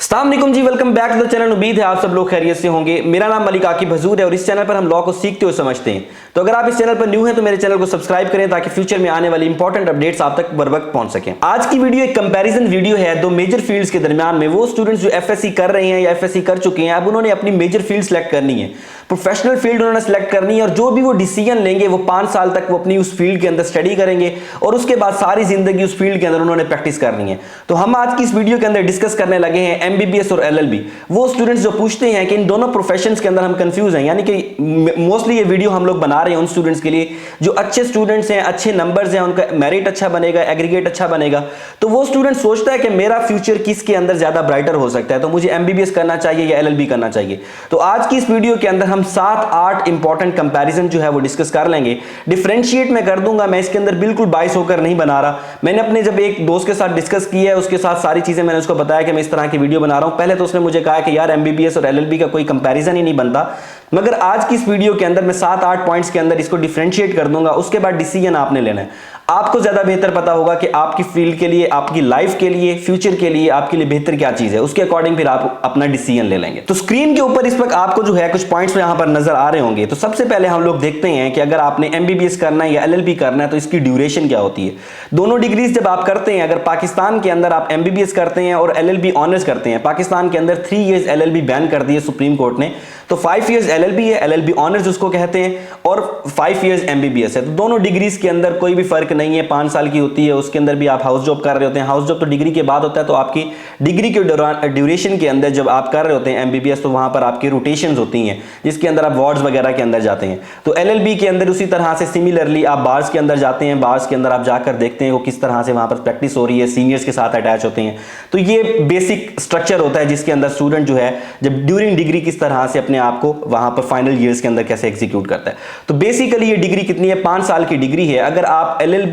अस्सलाम वालेकुम जी, welcome back to the channel. उम्मीद है आप सब लोग खैरियत से होंगे। मेरा नाम मलिक आकिब हजूर है और इस चैनल पर हम लॉ को सीखते हुए समझते हैं। तो अगर आप इस चैनल पर न्यू हैं तो मेरे चैनल को सब्सक्राइब करें ताकि फ्यूचर में आने वाली इंपॉर्टेंट अपडेट्स आप तक बर वक्त पहुंच सकें। आज की वीडियो एक कंपैरिजन वीडियो है दो मेजर फील्ड्स के दरमियान में। वो स्टूडेंट्स जो एफएससी कर रहे हैं या एफएससी कर चुके हैं, अब उन्होंने अपनी मेजर फील्ड सेलेक्ट करनी है, प्रोफेशनल फील्ड उन्होंने सेलेक्ट करनी है और जो भी वो डिसीजन लेंगे वो 5 साल तक वो अपनी उस फील्ड के अंदर स्टडी करेंगे और उसके बाद सारी जिंदगी उस फील्ड के अंदर उन्होंने प्रैक्टिस करनी है। तो हम आज की इस वीडियो के अंदर डिस्कस करने लगे हैं एमबीबीएस और एलएलबी। वो स्टूडेंट्स जो पूछते हैं कि इन दोनों प्रोफेशंस के अंदर हम कंफ्यूज हैं, यानी कि मोस्टली ये वीडियो हम लोग बना रहे हैं उन स्टूडेंट्स के लिए जो अच्छे स्टूडेंट्स हैं, अच्छे नंबर्स हैं, उनका मेरिट अच्छा बनेगा, एग्रीगेट अच्छा बनेगा। तो वो स्टूडेंट सोचता है कि मेरा फ्यूचर किसके अंदर ज्यादा ब्राइटर हो सकता है, तो मुझे एमबीबीएस करना चाहिए या एलएलबी करना चाहिए। तो आज की इस वीडियो के अंदर हम 7-8 इंपॉर्टेंट कंपैरिजन जो है वो डिस्कस कर लेंगे। डिफरेंशिएट मैं कर दूंगा, मैं इसके अंदर बिल्कुल बाइस होकर नहीं बना रहा। मैंने अपने जब एक दोस्त के साथ डिस्कस किया है, उसके साथ सारी चीजें मैंने उसको बताया कि मैं इस तरह की वीडियो बना रहा हूं। पहले तो उसने मुझे कहा कि यार एमबीबीएस और एलएलबी का कोई कंपैरिजन ही नहीं बनता, मगर आज की इस वीडियो के अंदर मैं 7-8 पॉइंट्स के अंदर इसको डिफरेंशिएट कर दूंगा। उसके बाद डिसीजन आपने लेना है। आपको ज्यादा बेहतर पता होगा कि आपकी फील्ड के लिए, आपकी लाइफ के लिए, फ्यूचर के लिए आपके लिए बेहतर क्या चीज है, उसके अकॉर्डिंग फिर आप अपना डिसीजन ले लेंगे। तो स्क्रीन के ऊपर इस वक्त आपको जो है कुछ पॉइंट्स यहां पर नजर आ रहे होंगे। तो सबसे पहले हम लोग देखते हैं कि अगर आपने एमबीबीएस करना है या एलएलबी करना है तो इसकी ड्यूरेशन क्या होती है। दोनों डिग्रीज जब आप करते हैं, अगर पाकिस्तान के अंदर आप एमबीबीएस करते हैं और एलएलबी ऑनर्स करते हैं, पाकिस्तान के अंदर 3 इयर्स एलएलबी बैन कर दी है सुप्रीम कोर्ट ने, तो 5 इयर्स एलएलबी है, एलएलबी ऑनर्स उसको कहते हैं, और 5 इयर्स एमबीबीएस है। तो दोनों डिग्रीज के अंदर कोई भी फर्क नहीं है, 5 साल की होती है। उसके अंदर भी आप हाउस जॉब कर रहे होते हैं। हाउस जॉब तो डिग्री के बाद होता है, तो आपकी डिग्री के ड्यूरेशन के अंदर जब आप कर रहे होते हैं एमबीबीएस, तो वहां पर आपकी रोटेशंस होती हैं जिसके अंदर आप वार्ड्स वगैरह के अंदर जाते हैं। तो एलएलबी के अंदर उसी तरह से सिमिलरली आप बार्स के अंदर जाते हैं। बार्स के अंदर आप जाकर देखते हैं वो किस तरह से वहां पर प्रैक्टिस हो रही है, सीनियर्स के साथ अटैच होते हैं। तो ये बेसिक स्ट्रक्चर होता है जिसके अंदर स्टूडेंट जो है जब ड्यूरिंग डिग्री किस तरह से अपने आप को वहां पर फाइनल ईयर्स के अंदर कैसे एग्जीक्यूट करता है। तो बेसिकली ये डिग्री कितनी है, 5 साल की डिग्री है। अगर आप एलएलबी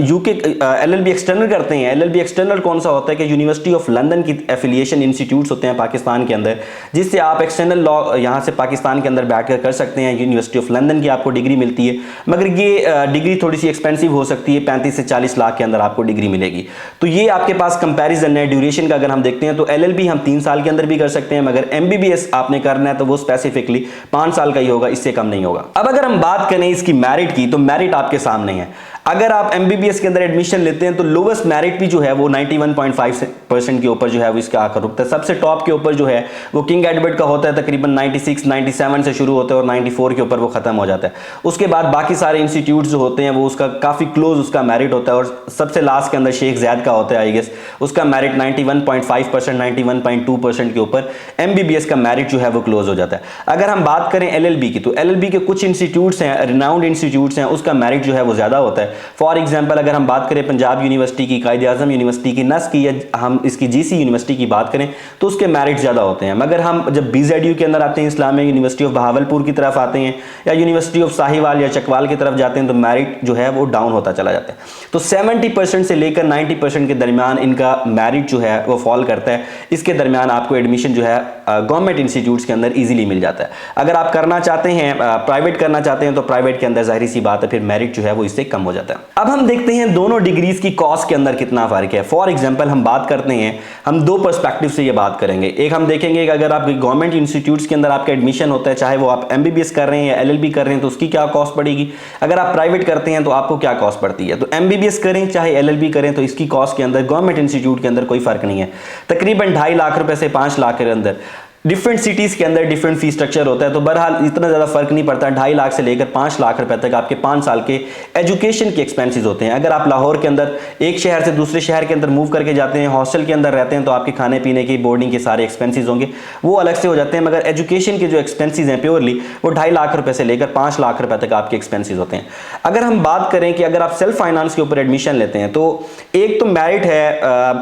यूके एलएलबी एक्सटर्नल करते हैं, एलएलबी एक्सटर्नल कौन सा होता है कि यूनिवर्सिटी ऑफ लंदन की एफिलिएशन इंस्टीट्यूट्स होते हैं पाकिस्तान के अंदर, जिससे आप एक्सटर्नल लॉ यहां से पाकिस्तान के अंदर बैठकर कर सकते हैं। यूनिवर्सिटी ऑफ लंदन की आपको डिग्री मिलती है, मगर ये डिग्री थोड़ी सी एक्सपेंसिव हो सकती है, 35 से 40 लाख के अंदर आपको डिग्री मिलेगी। तो ये आपके पास कंपैरिजन है ड्यूरेशन का। अगर हम देखते हैं तो एलएलबी हम 3 साल के अंदर भी कर सकते हैं, मगर एमबीबीएस आपने करना है तो वो स्पेसिफिकली 5 साल का ही होगा, इससे कम नहीं होगा। अब अगर हम बात करें इसकी मेरिट की, तो मेरिट आपके सामने है। अगर आप एमबीबीएस के अंदर एडमिशन लेते हैं तो लोवेस्ट मेरिट भी जो है वो 91.5% के ऊपर जो है वो इसका आकर रुकता है। सबसे टॉप के ऊपर जो है वो किंग एडवर्ड का होता है, तकरीबन 96, 97 से शुरू होता है और 94 के ऊपर वो खत्म हो जाता है। उसके बाद बाकी सारे इंस्टीट्यूट्स जो होते हैं वो उसका काफी क्लोज उसका मेरिट होता है, और सबसे लास्ट के अंदर शेख ज़ैद का होता है, आई गेस उसका मेरिट 91.5%, 91.2% के ऊपर एमबीबीएस का मेरिट जो है वो क्लोज हो जाता है। अगर हम बात करें एलएलबी की, तो एलएलबी के कुछ इंस्टीट्यूट्स हैं, रिनाउंड इंस्टीट्यूट्स हैं, उसका मेरिट जो है वो ज्यादा होता है। फॉर एग्जांपल अगर हम बात करें पंजाब यूनिवर्सिटी की, कायद-ए-आज़म यूनिवर्सिटी की, नस की, या हम इसकी जीसी यूनिवर्सिटी की बात करें तो उसके मेरिट ज्यादा होते हैं। मगर हम जब बीजेडयू के अंदर आते हैं, इस्लामिक यूनिवर्सिटी ऑफ बहावलपुर की तरफ आते हैं, या यूनिवर्सिटी ऑफ साहिवाल या चकवाल की तरफ जाते हैं, तो मेरिट जो है वो डाउन होता चला जाता है। तो 70% से लेकर 90% के दरमियान इनका मेरिट जो है वो फॉल करता है। इसके दरमियान आपको एडमिशन जो है गवर्नमेंट इंस्टीट्यूट्स के अंदर इजीली मिल जाता है। अगर आप करना चाहते हैं, प्राइवेट करना चाहते हैं, तो प्राइवेट के अंदर जाहिर सी बात है फिर मेरिट जो है वो इससे कम हो जाता है। अब हम देखते हैं दोनों डिग्रीज की कॉस्ट के अंदर कितना फर्क है। फॉर एग्जांपल हम बात करते हैं, हम 2 पर्सपेक्टिव से ये बात करेंगे। एक हम देखेंगे कि अगर आप गवर्नमेंट इंस्टीट्यूट्स के अंदर आपका एडमिशन होता है, चाहे वो आप एमबीबीएस कर रहे हैं या एलएलबी कर रहे हैं, तो उसकी क्या कॉस्ट पड़ेगी। अगर आप प्राइवेट करते हैं तो आपको क्या कॉस्ट पड़ती है। तो एमबीबीएस करें चाहे एलएलबी करें, तो इसकी कॉस्ट के अंदर गवर्नमेंट इंस्टीट्यूट के अंदर कोई फर्क नहीं है। तकरीबन 2.5 लाख रुपए से 5 लाख के अंदर डिफरेंट सिटीज के अंदर डिफरेंट फी स्ट्रक्चर होता है। तो बहरहाल इतना ज्यादा फर्क नहीं पड़ता। 2.5 लाख से लेकर 5 लाख रुपए तक आपके 5 साल के एजुकेशन के एक्सपेंसेस होते हैं। अगर आप लाहौर के अंदर एक शहर से दूसरे शहर के अंदर मूव करके जाते हैं, हॉस्टल के अंदर रहते हैं, तो आपके खाने पीने के, बोर्डिंग के सारे एक्सपेंसेस होंगे, वो अलग से हो जाते हैं। मगर एजुकेशन के जो एक्सपेंसेस हैं प्योरली, वो 2.5 लाख रुपए से लेकर 5 लाख रुपए तक आपके एक्सपेंसेस होते हैं। अगर हम बात करें कि अगर आप सेल्फ फाइनेंस के ऊपर एडमिशन लेते हैं, तो एक तो मेरिट है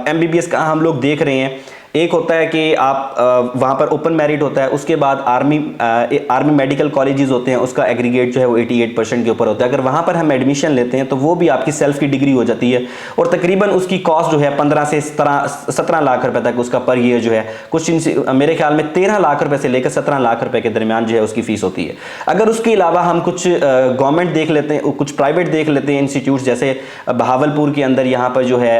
एमबीबीएस का हम लोग देख रहे हैं। एक होता है कि आप वहां पर ओपन मेरिट होता है, उसके बाद आर्मी मेडिकल कॉलेजेस होते हैं, उसका एग्रीगेट जो है वो 88% के ऊपर होता है। अगर वहां पर हम एडमिशन लेते हैं तो वो भी आपकी सेल्फ की डिग्री हो जाती है, और तकरीबन उसकी कॉस्ट जो है 15 से 17 लाख रुपए तक उसका पर ईयर जो है, कुछ मेरे ख्याल में 13 लाख रुपए से लेकर 17 लाख रुपए के दरमियान जो है उसकी फीस होती है। अगर उसके अलावा हम कुछ गवर्नमेंट देख लेते हैं, कुछ प्राइवेट देख लेते हैं इंस्टीट्यूट, जैसे बहावलपुर के अंदर यहाँ पर जो है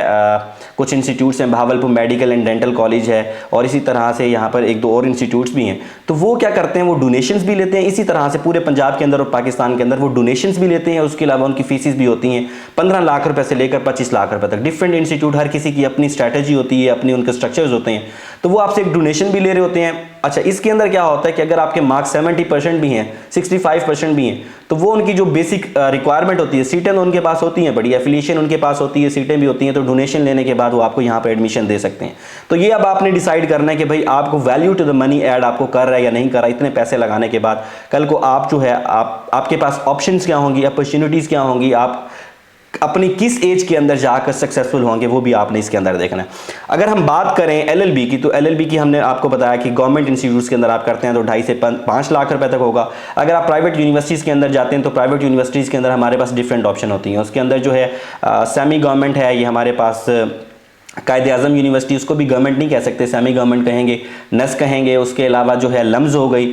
कुछ इंस्टीट्यूट्स हैं, Bahawalpur medical and dental college college है और इसी तरह से यहाँ पर एक दो और इंस्टीट्यूट्स भी हैं, तो वो क्या करते हैं, वो डोनेशंस भी लेते हैं। इसी तरह से पूरे पंजाब के अंदर और पाकिस्तान के अंदर वो डोनेशंस भी लेते हैं, उसके अलावा उनकी फीसिस भी होती हैं 15 लाख रुपए से लेकर 25 लाख रुपए तक। डिफरेंट इंस्टीट्यूट, हर किसी की अपनी स्ट्रैटेजी होती है, अपने उनके स्ट्रक्चर्स होते हैं, तो वो आपसे एक डोनेशन भी ले रहे होते हैं। अच्छा, इसके अंदर क्या होता है कि अगर आपके मार्क्स 70% भी हैं, 65% भी हैं, तो वो उनकी जो बेसिक रिक्वायरमेंट होती है, सीटें तो उनके पास होती हैं, बड़ी एफिलिएशन उनके पास होती है, सीटें भी होती हैं, तो डोनेशन लेने के बाद वो आपको यहाँ पर एडमिशन दे सकते हैं। तो ये अब आपने डिसाइड करना है कि भाई आपको value to the money add आपको कर रहा है या नहीं कर रहा। इतने पैसे लगाने के बाद कल को आप जो है आपके पास ऑप्शंस क्या होंगी, अपॉर्चुनिटीज़ क्या होंगी, आप अपनी किस एज के अंदर जाकर सक्सेसफुल होंगे, वो भी आपने इसके अंदर देखना है। अगर हम बात करें एलएलबी की, तो एलएलबी की हमने आपको बताया कि गवर्नमेंट इंस्टीट्यूट्स के अंदर आप करते हैं तो 2.5 से 5 लाख रुपए तक होगा। अगर आप प्राइवेट यूनिवर्सिटीज़ के अंदर जाते हैं तो प्राइवेट यूनिवर्सिटीज़ के अंदर हमारे पास डिफरेंट ऑप्शन होती हैं। उसके अंदर जो है सेमी गवर्नमेंट है, ये हमारे पास कायद-ए-आज़म यूनिवर्सिटी, उसको भी गवर्नमेंट नहीं कह सकते, सेमी गवर्नमेंट कहेंगे, नस कहेंगे। उसके अलावा जो है लम्स हो गई,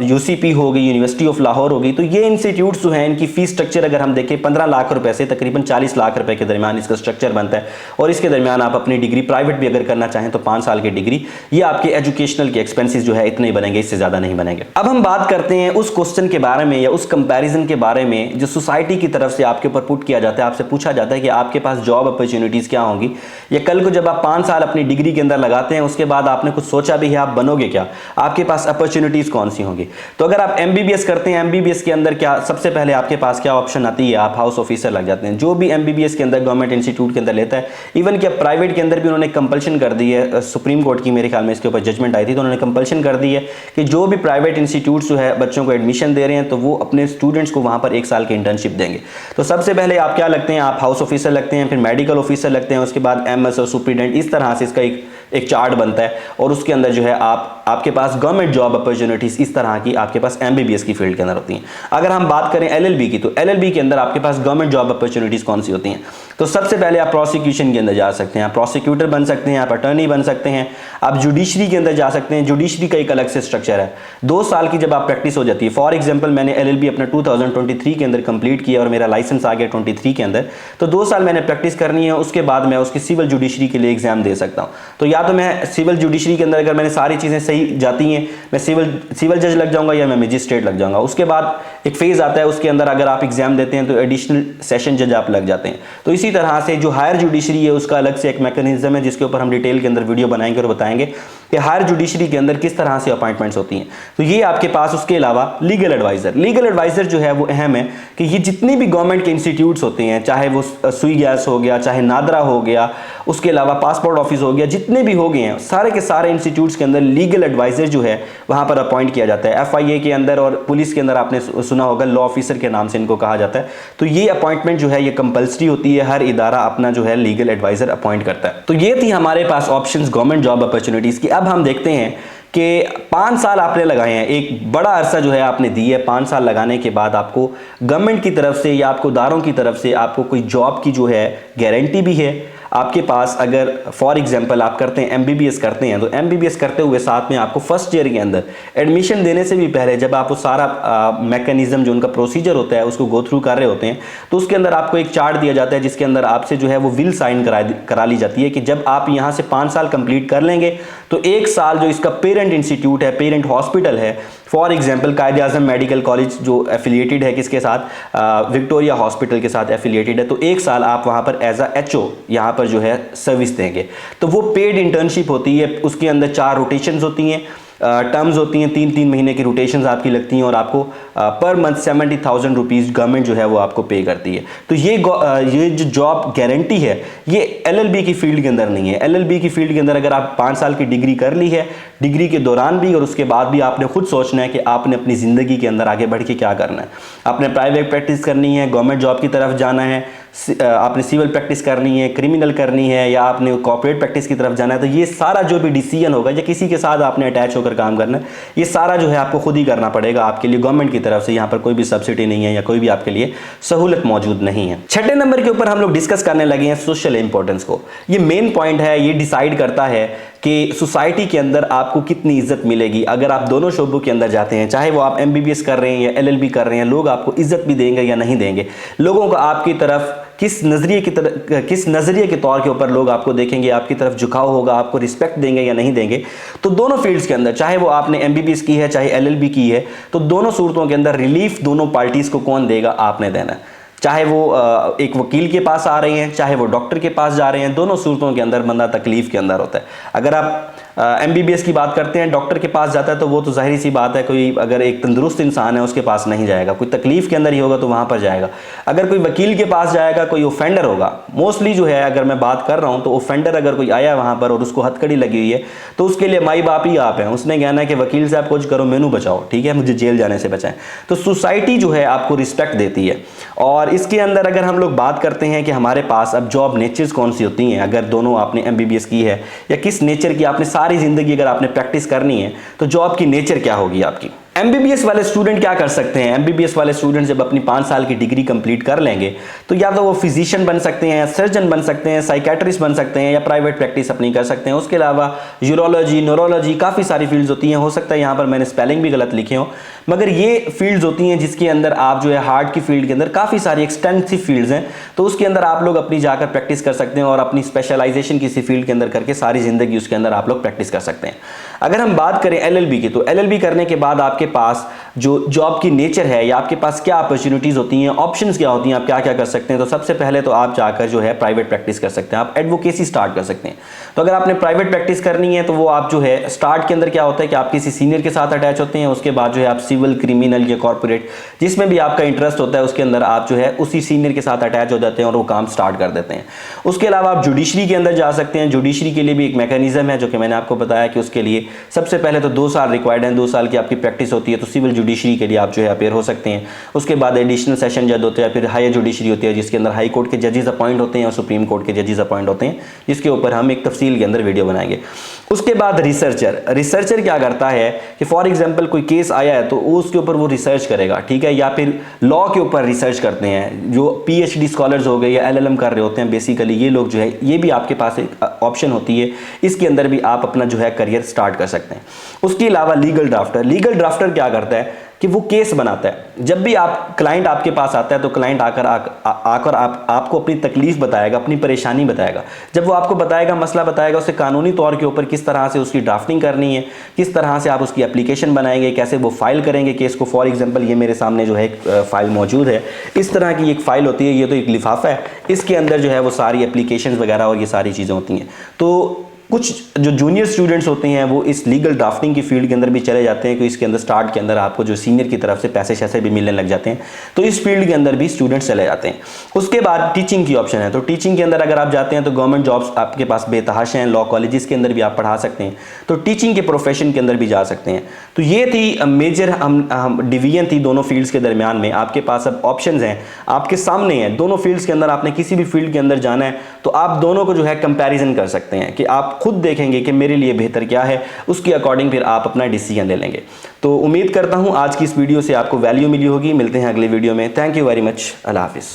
यूसीपी हो गई, यूनिवर्सिटी ऑफ लाहौर हो गई। तो ये इंस्टीट्यूट्स जो हैं इनकी फ़ीस स्ट्रक्चर अगर हम देखें 15 लाख रुपए से तकरीबन 40 लाख रुपए के दरमियान इसका स्ट्रक्चर बनता है। और इसके दरमियान आप अपनी डिग्री प्राइवेट भी अगर करना चाहें तो 5 साल की डिग्री, ये आपके एजुकेशनल के एक्सपेंसेस जो है इतने ही बनेंगे, इससे ज़्यादा नहीं बनेंगे। अब हम बात करते हैं उस क्वेश्चन के बारे में या उस कंपैरिजन के बारे में जो सोसाइटी की तरफ से आपके ऊपर पुट किया जाता है। आपसे पूछा जाता है कि आपके पास जॉब अपॉर्चुनिटीज़ क्या होंगी, या कल को जब आप 5 साल अपनी डिग्री के अंदर लगाते हैं, उसके बाद आपने कुछ सोचा भी है आप बनोगे क्या, आपके पास अपॉर्चुनिटीज कौन सी होंगी। तो अगर आप एमबीबीएस करते हैं, एमबीबीएस के अंदर क्या सबसे पहले आपके पास क्या ऑप्शन आती है, आप हाउस ऑफिसर लग जाते हैं। जो भी एमबीबीएस के अंदर गवर्नमेंट इंस्टीट्यूट के अंदर लेता है, इवन कि प्राइवेट के अंदर भी उन्होंने कंपल्शन कर दी है, सुप्रीम कोर्ट की मेरे ख्याल में इसके ऊपर जजमेंट आई थी, तो उन्होंने कंपल्शन कर दी है कि जो भी प्राइवेट इंस्टीट्यूट जो है बच्चों को एडमिशन दे रहे हैं तो वो अपने स्टूडेंट्स को वहां पर 1 साल की इंटर्नशिप देंगे। तो सबसे पहले आप क्या लगते हैं, आप हाउस ऑफिसर लगते हैं, फिर मेडिकल ऑफिसर लगते हैं, उसके बाद एमएस और सुप्रीडेंट, इस तरह से इसका एक चार्ट बनता है। और उसके अंदर जो है आपके पास गवर्नमेंट जॉब अपॉर्चुनिटीज इस तरह की आपके पास एमबीबीएस की फील्ड के अंदर होती हैं। अगर हम बात करें एलएलबी की, तो एलएलबी के अंदर आपके पास गवर्नमेंट जॉब अपॉर्चुनिटीज कौन सी होती हैं। तो सबसे पहले आप प्रोसिक्यूशन के अंदर जा सकते हैं, आप प्रोसिक्यूटर बन सकते हैं, आप अटर्नी बन सकते हैं, आप जुडिशरी के अंदर जा सकते हैं। जुडिशरी का एक अलग से स्ट्रक्चर है, 2 साल की जब आप प्रैक्टिस हो जाती है। फॉर एग्जाम्पल मैंने एलएलबी अपना 2023 के अंदर कंप्लीट किया और मेरा लाइसेंस आ गया 23 के अंदर, तो 2 साल मैंने प्रैक्टिस करनी है, उसके बाद मैं उसकी सिविल जुडिशरी के लिए एग्जाम दे सकता हूँ। तो या तो मैं सिविल जुडिशरी के अंदर अगर मैंने सारी चीज़ें सही जाती हैं, मैं सिविल जज लग जाऊंगा या मैं मजिस्ट्रेट लग जाऊंगा। उसके बाद एक फेज आता है, उसके अंदर अगर आप एग्जाम देते हैं तो एडिशनल सेशन जज आप लग जाते हैं। तो इसी तरह से जो हायर जुडिशरी है उसका अलग से एक मैकेनिज्म है, जिसके ऊपर हम डिटेल के अंदर वीडियो बनाएंगे और बताएंगे कि हायर जुडिशरी के अंदर किस तरह से अपॉइंटमेंट्स होती हैं। तो ये आपके पास, उसके अलावा लीगल एडवाइजर जो है वो अहम है कि ये जितनी भी गवर्नमेंट के इंस्टीट्यूट्स होते हैं, चाहे वो सुई गैस हो गया, चाहे नादरा हो गया, उसके अलावा पासपोर्ट ऑफिस हो गया, जितने भी हो गए हैं सारे के सारे इंस्टीट्यूट्स के अंदर लीगल एडवाइजर जो है वहां पर अपॉइंट किया जाता है। एफआईए के अंदर और पुलिस के अंदर आपने सुना होगा लॉ ऑफिसर के नाम से इनको कहा जाता है। तो ये अपॉइंटमेंट जो है ये कंपल्सरी होती है, हर इदारा अपना जो है लीगल एडवाइजर अपॉइंट करता है। तो ये थी हमारे पास ऑप्शंस गवर्नमेंट जॉब अपॉर्चुनिटीज की। अब हम देखते हैं कि 5 साल आपने लगाए हैं, एक बड़ा अरसा जो है आपने दी है। 5 साल लगाने के बाद आपको गवर्नमेंट की तरफ से या आपको इदारों की तरफ से आपको कोई जॉब की जो है गारंटी भी है आपके पास। अगर फॉर एग्जांपल आप करते हैं एमबीबीएस करते हैं, तो एमबीबीएस करते हुए साथ में आपको फर्स्ट ईयर के अंदर एडमिशन देने से भी पहले जब आप वो सारा मैकेनिज्म जो उनका प्रोसीजर होता है उसको गो थ्रू कर रहे होते हैं, तो उसके अंदर आपको एक चार्ट दिया जाता है जिसके अंदर आपसे जो है वो विल साइन करा ली जाती है कि जब आप यहाँ से 5 साल कंप्लीट कर लेंगे तो 1 साल जो इसका पेरेंट इंस्टीट्यूट है, पेरेंट हॉस्पिटल है, for example Quaid-e-Azam medical college जो एफिलिएटेड है किसके साथ, विक्टोरिया हॉस्पिटल के साथ एफिलिएटेड है, तो 1 साल आप वहाँ पर एज अ एचओ यहाँ पर जो है सर्विस देंगे। तो वो पेड इंटर्नशिप होती है, उसके अंदर 4 रोटेशंस होती हैं, टर्म्स होती हैं, 3-3 महीने की रोटेशंस आपकी लगती हैं और आपको पर मंथ 70,000 रुपीज़ गवर्नमेंट जो है वो आपको पे करती है। तो ये जो जॉब गारंटी है ये एलएलबी की फील्ड के अंदर नहीं है। एलएलबी की फील्ड के अंदर अगर आप 5 साल की डिग्री कर ली है, डिग्री के दौरान भी और उसके बाद भी आपने खुद सोचना है कि आपने अपनी ज़िंदगी के अंदर आगे बढ़ के क्या करना है। आपने प्राइवेट प्रैक्टिस करनी है, गवर्नमेंट जॉब की तरफ जाना है, आपने सिविल प्रैक्टिस करनी है, क्रिमिनल करनी है, या आपने कॉर्पोरेट प्रैक्टिस की तरफ जाना है, तो ये सारा जो भी डिसीजन होगा या किसी के साथ आपने अटैच होकर काम करना है, ये सारा जो है आपको खुद ही करना पड़ेगा। आपके लिए गवर्नमेंट की तरफ से यहाँ पर कोई भी सब्सिडी नहीं है या कोई भी आपके लिए सहूलत मौजूद नहीं है। 6ठे नंबर के ऊपर हम लोग डिस्कस करने लगे हैं सोशल इंपॉर्टेंस को। ये मेन पॉइंट है, ये डिसाइड करता है कि सोसाइटी के अंदर आपको कितनी इज्जत मिलेगी। अगर आप दोनों शोबों के अंदर जाते हैं, चाहे वो आप एमबीबीएस कर रहे हैं या एलएलबी कर रहे हैं, लोग आपको इज्जत भी देंगे या नहीं देंगे। लोगों को आपकी तरफ किस नज़रिए के तौर के ऊपर लोग आपको देखेंगे, आपकी तरफ झुकाव होगा, आपको रिस्पेक्ट देंगे या नहीं देंगे। तो दोनों फील्ड्स के अंदर, चाहे वो आपने एमबीबीएस की है चाहे एलएलबी की है, तो दोनों सूरतों के अंदर रिलीफ दोनों पार्टीज को कौन देगा, आपने देना है। चाहे वो एक वकील के पास आ रहे हैं, चाहे वो डॉक्टर के पास जा रहे हैं, दोनों सूरतों के अंदर बंदा तकलीफ के अंदर होता है। अगर आप एमबीबीएस की बात करते हैं, डॉक्टर के पास जाता है तो वो तो जाहिर सी बात है, कोई अगर एक तंदुरुस्त इंसान है उसके पास नहीं जाएगा, कोई तकलीफ के अंदर ही होगा तो वहां पर जाएगा। अगर कोई वकील के पास जाएगा, कोई ऑफेंडर होगा, मोस्टली जो है अगर मैं बात कर रहा हूं तो ऑफेंडर अगर कोई आया वहां पर और उसको हथकड़ी लगी हुई है तो उसके लिए माई बाप ही आप हैं, उसने कहना है कि वकील साहब कुछ करो, मेनू बचाओ, ठीक है, मुझे जेल जाने से बचाएं। तो सोसाइटी जो है आपको रिस्पेक्ट देती है। और इसके अंदर अगर हम लोग बात करते हैं कि हमारे पास अब जॉब नेचर्स कौन सी होती हैं, अगर दोनों आपने एमबीबीएस की है या किस नेचर की आपने सारी जिंदगी अगर आपने प्रैक्टिस करनी है तो जॉब की नेचर क्या होगी आपकी। एमबीबीएस वाले स्टूडेंट क्या कर सकते हैं, एमबीबीएस वाले स्टूडेंट जब अपनी 5 साल की डिग्री कंप्लीट कर लेंगे तो या तो वो फिजिशियन बन सकते हैं, सर्जन बन सकते हैं, साइकेट्रिस्ट बन सकते हैं, या प्राइवेट प्रैक्टिस अपनी कर सकते हैं। उसके अलावा यूरोलॉजी, न्यूरोलॉजी, काफ़ी सारी फील्ड्स होती हैं। हो सकता है यहाँ पर मैंने स्पेलिंग भी गलत लिखे हो, मगर ये फील्ड्स होती हैं जिसके अंदर आप जो है हार्ट की फील्ड के अंदर काफ़ी सारी एक्सटेंसिव फील्ड्स हैं, तो उसके अंदर आप लोग अपनी जाकर प्रैक्टिस कर सकते हैं और अपनी स्पेशलाइजेशन किसी फील्ड के अंदर करके सारी ज़िंदगी उसके अंदर आप लोग प्रैक्टिस कर सकते हैं। अगर हम बात करें एलएलबी की, तो एलएलबी करने के बाद आपके पास जो जॉब की नेचर है या आपके पास क्या अपॉर्चुनिटीज़ होती हैं, ऑप्शंस क्या होती हैं, आप क्या क्या कर सकते हैं। तो सबसे पहले तो आप जाकर जो है प्राइवेट प्रैक्टिस कर सकते हैं, आप एडवोकेसी स्टार्ट कर सकते हैं। तो अगर आपने प्राइवेट प्रैक्टिस करनी है तो वो आप जो है स्टार्ट के अंदर क्या होता है कि आप किसी सीनियर के साथ अटैच होते हैं, उसके बाद जो है आप सिविल, क्रिमिनल या कॉर्पोरेट जिसमें भी आपका इंटरेस्ट होता है उसके अंदर आप जो है उसी सीनियर के साथ अटैच हो जाते हैं और वो काम स्टार्ट कर देते हैं। उसके अलावा आप जुडिशरी के अंदर जा सकते हैं। जुडिशरी के लिए भी एक मैकेनिज्म है जो कि मैंने आपको बताया कि उसके लिए सबसे पहले तो 2 साल रिक्वायर्ड है, 2 साल की आपकी प्रैक्टिस होती है। तो सिविल जुडिशरी के लिए आप जो है अपेयर हो सकते हैं। उसके बाद एडिशनल सेशन जज होते हैं, फिर हायर जुडिशरी होती है जिसके अंदर हाई कोर्ट के जजेस अपॉइंट होते हैं और सुप्रीम कोर्ट के जजेस अपॉइंट होते हैं, जिसके ऊपर हम एक तफसील के अंदर वीडियो बनाएंगे। उसके बाद रिसर्चर क्या करता है कि फॉर एग्जांपल कोई केस आया है तो उसके ऊपर वो रिसर्च करेगा, ठीक है, या फिर लॉ के ऊपर रिसर्च करते हैं। जो पीएचडी स्कॉलर्स हो गए या एलएलएम कर रहे होते हैं, बेसिकली ये लोग जो है, ये भी आपके पास एक ऑप्शन होती है, इसके अंदर भी आप अपना जो है करियर स्टार्ट कर सकते हैं। उसके अलावा लीगल ड्राफ्टर क्या करता है कि वो केस बनाता है। जब भी आप क्लाइंट आपके पास आता है तो क्लाइंट आकर आपको अपनी तकलीफ बताएगा, अपनी परेशानी बताएगा। जब वो आपको बताएगा, मसला बताएगा, उसे कानूनी तौर के ऊपर किस तरह से उसकी ड्राफ्टिंग करनी है, किस तरह से आप उसकी एप्लीकेशन बनाएंगे, कैसे वो फाइल करेंगे केस को। फॉर एग्जांपल ये मेरे सामने जो है एक फाइल मौजूद है, इस तरह की एक फाइल होती है, ये तो एक लिफाफा है, इसके अंदर जो है वो सारी एप्लीकेशन वगैरह और ये सारी चीज़ें होती हैं। तो कुछ जो जूनियर स्टूडेंट्स होते हैं वो इस लीगल ड्राफ्टिंग की फील्ड के अंदर भी चले जाते हैं कि इसके अंदर स्टार्ट के अंदर आपको जो सीनियर की तरफ से पैसे शैसे भी मिलने लग जाते हैं, तो इस फील्ड के अंदर भी स्टूडेंट्स चले जाते हैं। उसके बाद टीचिंग की ऑप्शन है। तो टीचिंग के अंदर अगर आप जाते हैं तो गवर्नमेंट जॉब्स आपके पास बेतहाशा हैं, लॉ कॉलेजेस के अंदर भी आप पढ़ा सकते हैं, तो टीचिंग के प्रोफेशन के अंदर भी जा सकते हैं। तो ये थी मेजर हम डिवीजन थी दोनों फील्ड्स के दरमियान में। आपके पास अब ऑप्शंस हैं, आपके सामने हैं, दोनों फील्ड्स के अंदर आपने किसी भी फील्ड के अंदर जाना है तो आप दोनों को जो है कंपैरिजन कर सकते हैं कि आप खुद देखेंगे कि मेरे लिए बेहतर क्या है, उसके अकॉर्डिंग फिर आप अपना डिसीजन ले लेंगे। तो उम्मीद करता हूं आज की इस वीडियो से आपको वैल्यू मिली होगी। मिलते हैं अगले वीडियो में। Thank you very much. अल्लाह हाफिज़।